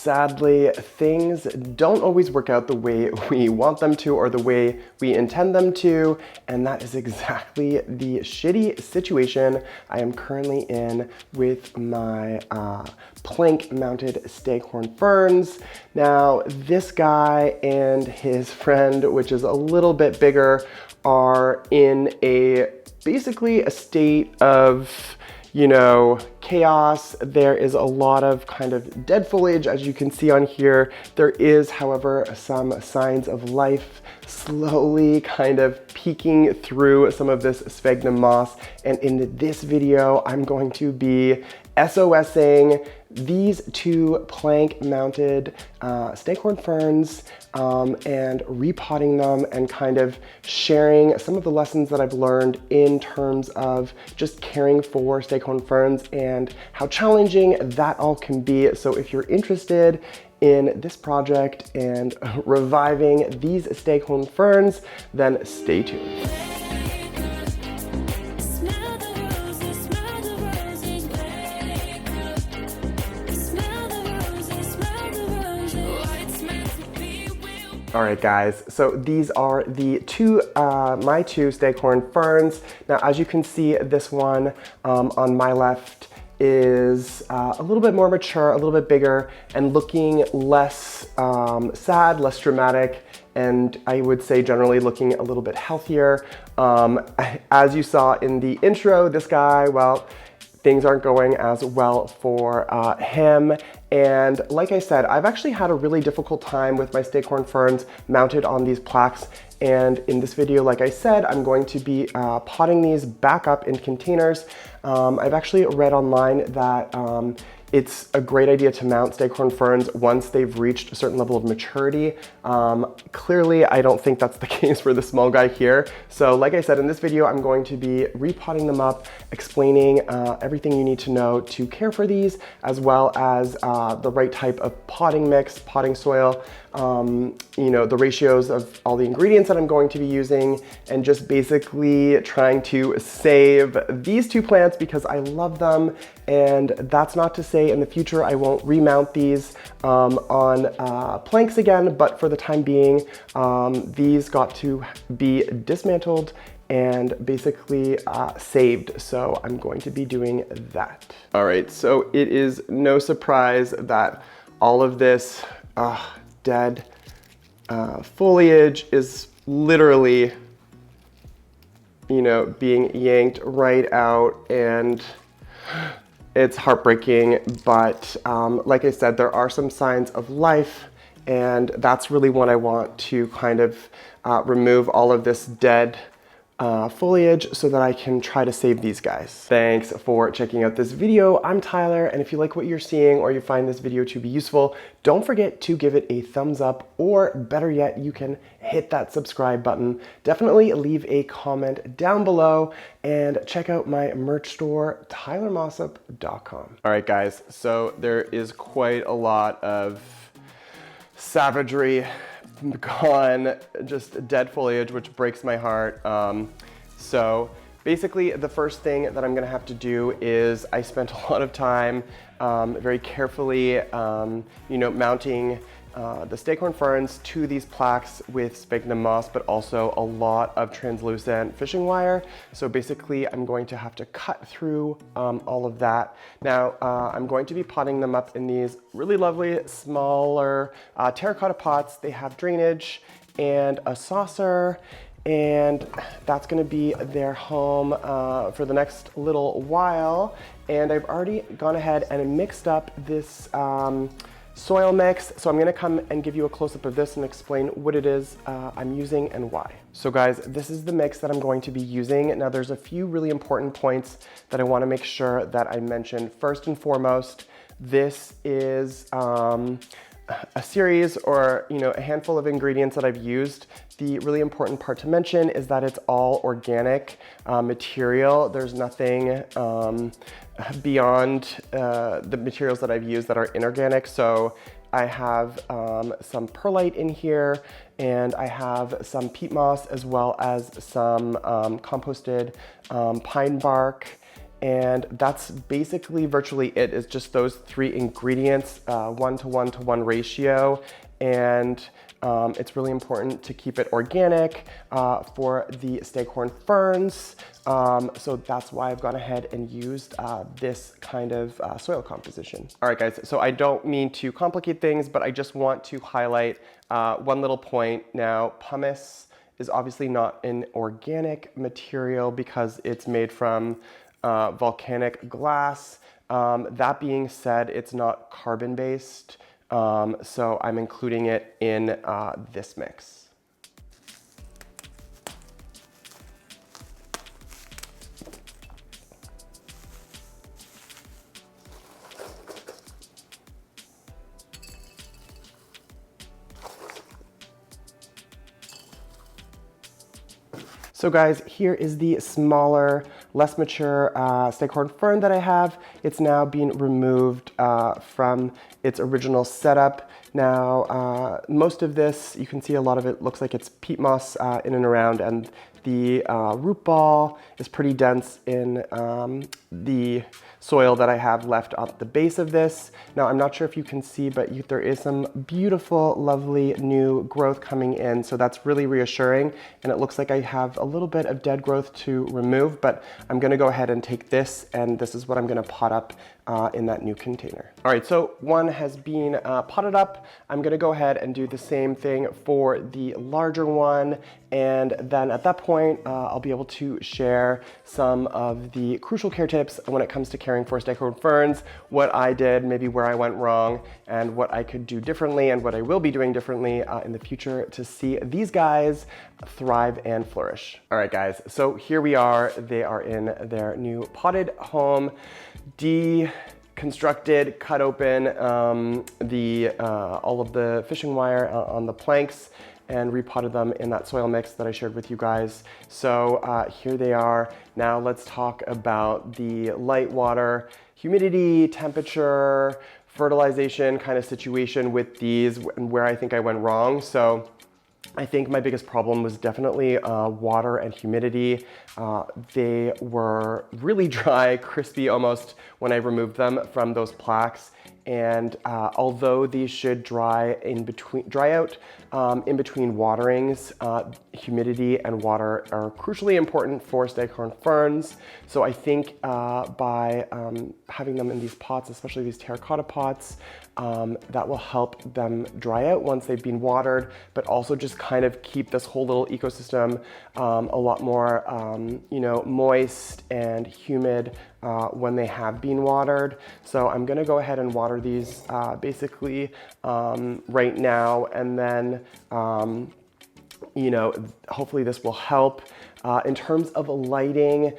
sadly, things don't always work out the way we want them to or the way we intend them to, and that is exactly the shitty situation I am currently in with my plank-mounted Staghorn Ferns. Now, this guy and his friend, which is a little bit bigger, are in basically a state of, you know, chaos. There is a lot of kind of dead foliage, as you can see on here. There is, however, some signs of life slowly kind of peeking through some of this sphagnum moss. And in this video, I'm going to be SOSing these two plank-mounted Staghorn Ferns and repotting them and kind of sharing some of the lessons that I've learned in terms of just caring for Staghorn Ferns and how challenging that all can be. So if you're interested in this project and reviving these Staghorn Ferns, then stay tuned. All right, guys, so these are the my two Staghorn Ferns. Now, as you can see, this one on my left is a little bit more mature, a little bit bigger, and looking less sad, less dramatic, and I would say generally looking a little bit healthier. As you saw in the intro, this guy, well, things aren't going as well for him. And like I said, I've actually had a really difficult time with my Staghorn Ferns mounted on these plaques. And in this video, like I said, I'm going to be potting these back up in containers. I've actually read online that it's a great idea to mount Staghorn Ferns once they've reached a certain level of maturity. Clearly, I don't think that's the case for the small guy here. So like I said, in this video, I'm going to be repotting them up, explaining everything you need to know to care for these, as well as the right type of potting mix, potting soil, you know, the ratios of all the ingredients that I'm going to be using, and just basically trying to save these two plants because I love them. And that's not to say in the future I won't remount these on planks again, but for the time being, these got to be dismantled and basically saved. So I'm going to be doing that. All right, so it is no surprise that all of this dead foliage is literally, you know, being yanked right out, and it's heartbreaking. But like I said, there are some signs of life, and that's really what I want to kind of remove all of this dead foliage so that I can try to save these guys. Thanks for checking out this video. I'm Tyler, and if you like what you're seeing or you find this video to be useful, don't forget to give it a thumbs up, or better yet, you can hit that subscribe button. Definitely leave a comment down below and check out my merch store, tylermossop.com. All right, guys, so there is quite a lot of savagery gone, just dead foliage, which breaks my heart. So basically the first thing that I'm gonna have to do is I spent a lot of time very carefully, you know, mounting the Staghorn Ferns to these plaques with sphagnum moss, but also a lot of translucent fishing wire. So basically I'm going to have to cut through all of that. Now I'm going to be potting them up in these really lovely smaller terracotta pots. They have drainage and a saucer, and that's gonna be their home for the next little while. And I've already gone ahead and mixed up this soil mix. So I'm gonna come and give you a close-up of this and explain what it is I'm using and why. So guys, this is the mix that I'm going to be using. Now there's a few really important points that I wanna make sure that I mention. First and foremost, this is a series, or you know, a handful of ingredients that I've used. The really important part to mention is that it's all organic material. There's nothing beyond the materials that I've used that are inorganic. So I have some perlite in here, and I have some peat moss, as well as some composted pine bark. And that's basically virtually it. It's just those 3 ingredients, 1-to-1-to-1 ratio. And it's really important to keep it organic for the Staghorn Ferns. So that's why I've gone ahead and used this kind of soil composition. All right, guys, so I don't mean to complicate things, but I just want to highlight one little point. Now, pumice is obviously not an organic material because it's made from volcanic glass. That being said, it's not carbon-based. So I'm including it in this mix. So guys, here is the smaller, less mature Staghorn Fern that I have. It's now being removed from its original setup. Now, most of this, you can see a lot of it looks like it's peat moss in and around, and the root ball is pretty dense in the soil that I have left at the base of this. Now, I'm not sure if you can see, but there is some beautiful, lovely new growth coming in. So that's really reassuring. And it looks like I have a little bit of dead growth to remove, but I'm gonna go ahead and take this, and this is what I'm gonna pot up in that new container. All right, so one has been potted up. I'm gonna go ahead and do the same thing for the larger one. And then at that point, I'll be able to share some of the crucial care tips when it comes to caring for Staghorn Ferns, what I did, maybe where I went wrong, and what I could do differently and what I will be doing differently in the future to see these guys thrive and flourish. All right, guys, so here we are. They are in their new potted home, deconstructed, cut open all of the fishing wire on the planks, and repotted them in that soil mix that I shared with you guys. So here they are. Now let's talk about the light, water, humidity, temperature, fertilization kind of situation with these and where I think I went wrong. So I think my biggest problem was definitely water and humidity. They were really dry, crispy almost when I removed them from those plaques. And although these should dry out in between waterings, humidity and water are crucially important for Staghorn Ferns. So I think by having them in these pots, especially these terracotta pots, that will help them dry out once they've been watered, but also just kind of keep this whole little ecosystem a lot more moist and humid when they have been watered. So I'm gonna go ahead and water these basically right now, and then hopefully this will help. In terms of lighting,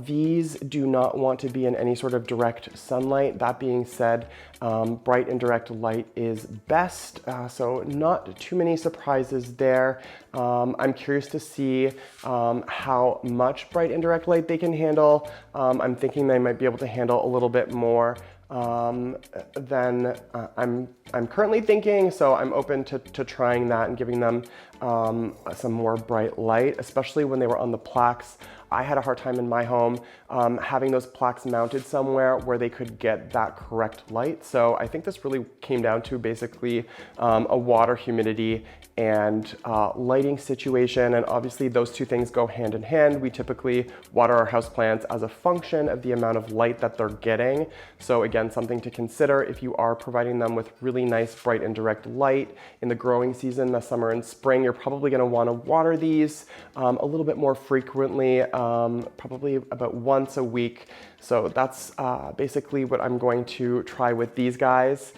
these do not want to be in any sort of direct sunlight. That being said, bright and direct light is best, so not too many surprises there. I'm curious to see how much bright and direct light they can handle. I'm thinking they might be able to handle a little bit more than I'm currently thinking, so I'm open to trying that and giving them some more bright light, especially when they were on the plaques. I had a hard time in my home having those plaques mounted somewhere where they could get that correct light. So I think this really came down to basically a water, humidity, and lighting situation. And obviously those two things go hand in hand. We typically water our houseplants as a function of the amount of light that they're getting. So again, something to consider if you are providing them with really nice, bright and direct light in the growing season, the summer and spring. You're probably gonna wanna water these a little bit more frequently, probably about once a week. So that's basically what I'm going to try with these guys.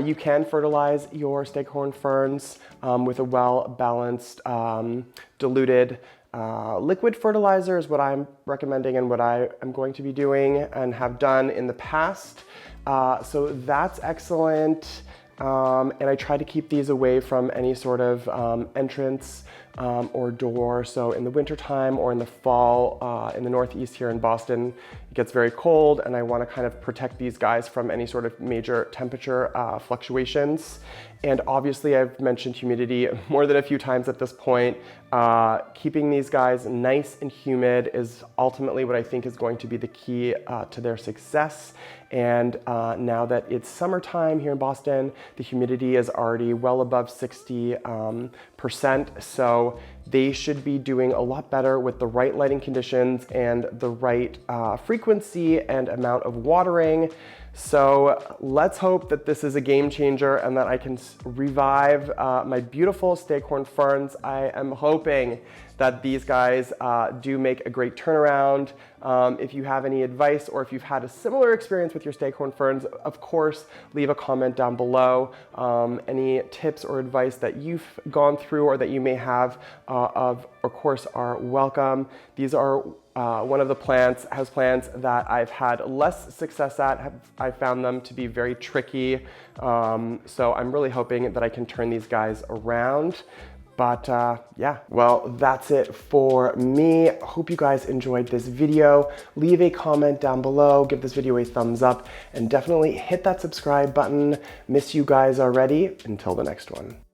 You can fertilize your Staghorn Ferns with a well-balanced, diluted liquid fertilizer is what I'm recommending and what I am going to be doing and have done in the past. So that's excellent. And I try to keep these away from any sort of entrance or door. So in the wintertime or in the fall, in the Northeast here in Boston, it gets very cold, and I want to kind of protect these guys from any sort of major temperature fluctuations. And obviously I've mentioned humidity more than a few times at this point. Keeping these guys nice and humid is ultimately what I think is going to be the key to their success. And now that it's summertime here in Boston, the humidity is already well above 60%. So they should be doing a lot better with the right lighting conditions and the right frequency and amount of watering. So let's hope that this is a game changer and that I can revive my beautiful Staghorn Ferns. I am hoping that these guys do make a great turnaround. If you have any advice or if you've had a similar experience with your Staghorn Ferns, of course, leave a comment down below. Any tips or advice that you've gone through or that you may have of course, are welcome. These are one of the houseplants that I've had less success at. I found them to be very tricky. So I'm really hoping that I can turn these guys around. But yeah, well, that's it for me. Hope you guys enjoyed this video. Leave a comment down below, give this video a thumbs up, and definitely hit that subscribe button. Miss you guys already. Until the next one.